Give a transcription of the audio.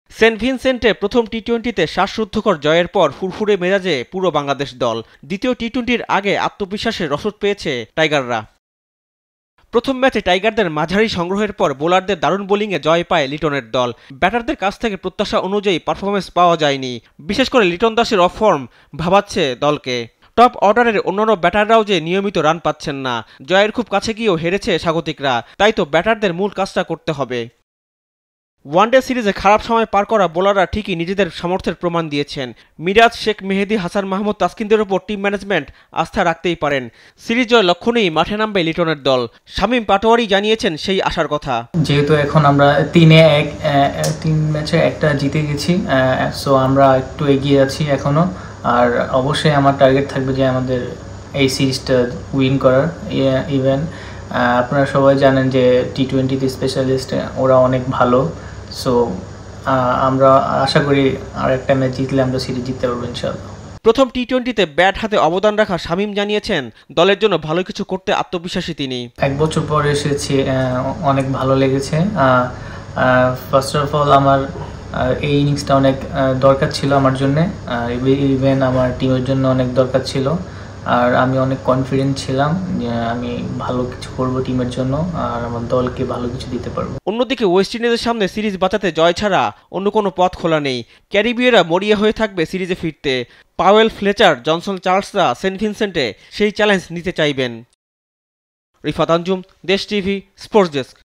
Saint ভিনসেন্টে প্রথম টি-টোয়েন্টিতে শ্বাসরুদ্ধকর জয়ের পর ফুরফুরে মেজাজে পুরো বাংলাদেশ দল। দ্বিতীয় টি-টোয়েন্টির আগে আত্মবিশ্বাসের রসদ পেয়েছে টাইগাররা। প্রথম ম্যাচে টাইগারদের মাঝারি সংগ্রহের পর বোলারদের দারুণ বোলিংয়ে জয় পায় লিটনের দল। ব্যাটারদের কাছ থেকে প্রত্যাশা অনুযায়ী পারফরমেন্স পাওয়া যায়নি, বিশেষ করে লিটন দাসের অফ ফর্ম ভাবাচ্ছে দলকে। টপ অর্ডারের অন্যান্য ব্যাটাররাও যে নিয়মিত রান পাচ্ছেন না, জয়ের খুব কাছে গিয়েও হেরেছে স্বাগতিকরা। তাই তো ব্যাটারদের মূল কাজটা করতে হবে। ওয়ানডে সিরিজে খারাপ সময় পার করা বোলাররা ঠিকই নিজেদের সামর্থ্যের প্রমাণ দিয়েছেন। মিরাজ, শেখ মেহেদী, হাসান মাহমুদ, তাসকিনদের ওপর টিম ম্যানেজমেন্ট আস্থা রাখতেই পারেন। সিরিজ জয় লক্ষ্য নিয়েই মাঠে নামবে লিটনের দল। শামীম পাটোয়ারি জানিয়েছেন সেই আশার কথা। যেহেতু এখন আমরা 3 ম্যাচে একটা জিতে গেছি, সো আমরা একটু এগিয়ে আছি এখনো। আর অবশ্যই আমার টার্গেট থাকবে যে আমাদের এই সিরিজটা উইন করার। ইভেন আপনারা সবাই জানেন যে টি-20তে স্পেশালিস্ট ওরা অনেক ভালো। সো আমরা আশা করি আর একটা ম্যাচ জিতলে আমরা সিরিজ জিততে পারবো ইনশাআল্লাহ। প্রথম টি-টোয়েন্টিতে ব্যাট হাতে অবদান রাখা শামীম জানিয়েছেন দলের জন্য ভালো কিছু করতে আত্মবিশ্বাসী তিনি। 1 বছর পর এসেছি, অনেক ভালো লেগেছে। ফার্স্ট অফ অল আমার এই ইনিংসটা অনেক দরকার ছিল আমার জন্য, ইভেন আমার টিমের জন্য অনেক দরকার ছিল। আর আমি অনেক কনফিডেন্ট ছিলাম যে আমি ভালো কিছু করব টিমের জন্য আর আমার দলকে ভালো কিছু দিতে পারবো। অন্যদিকে ওয়েস্ট ইন্ডিজের সামনে সিরিজ বাঁচাতে জয় ছাড়া অন্য কোনো পথ খোলা নেই। ক্যারিবীয়রা মরিয়া হয়ে থাকবে সিরিজে ফিরতে। পাওয়েল, ফ্লেচার, জনসন, চার্লসরা সেন্ট ভিনসেন্টে সেই চ্যালেঞ্জ নিতে চাইবেন। রিফাত আঞ্জুম, দেশ টিভি, স্পোর্টস ডেস্ক।